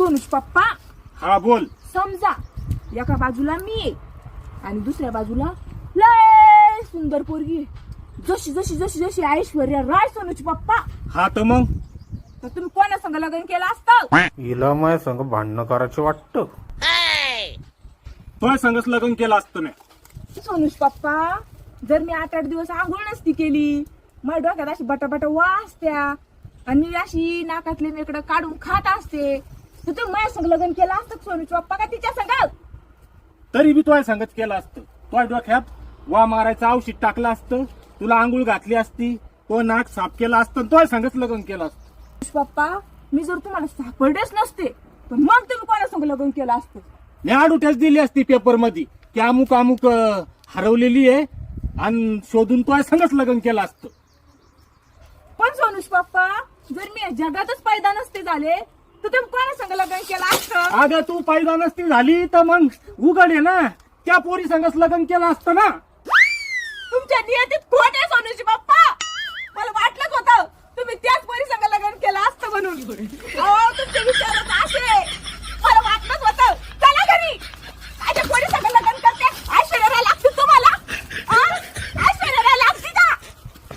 सोनूच पप्पा, हा बोल. समजा एका बाजूला मी आहे आणि दुसऱ्या बाजूला लय सुंदर पोरगी आहे. जशी जशी जशी जशी ऐश्वर्या राय सोनूच पप्पा, हा तर मग तर तुम्ही कोणा संग लग्न केलं असतं? हिला माझ्या संग भांडणं करायचं वाटतं. तो संगच लग्न केलं असतं नाही. सोनूच पप्पा, जर मी 8-8 दिवस आंघोळ नसती केली, माझ्या डोक्यात अशी बटाबटा वाजत्या आणि मी अशी नाकातले मेकडं काढून खात असते, तर तुम्ही माझ्या संग लग्न केलं असतं सोनूच पप्पा का तिच्या संग? तरी बी तो संगच केलं असतं. तो डोक्यात वा मारायचं औषध टाकलं असतं, तुला आंघोळ घातली असती, तो नाक साफ केला असतं, तो संगच लग्न केलं असतं. सोनूच पप्पा, मी जर तुम्हाला सापडलेच नसते तर मग तुम्ही कोणा संग लग्न केलं असतं? मी आडूट्याच दिली असती पेपर मध्ये की अमुक अमुक हरवलेली आहे आणि शोधून तो संगच लग्न केलं असतं. पण सोनूच पप्पा, जर मी या जगातच पैदा नसते झाले तर तुम्ही कोणा संग लग्न केलं असतं? अगं तू पैदा नसती झाली तर मग उघड आहे ना, त्या पोरी संगच लग्न केलं असतं ना. तुमच्या नियतीत खोट आहे सोनूची पप्पा. मला वाटलंच होतं तुम्ही त्याच पोरी संग लग्न केलं असतं म्हणून.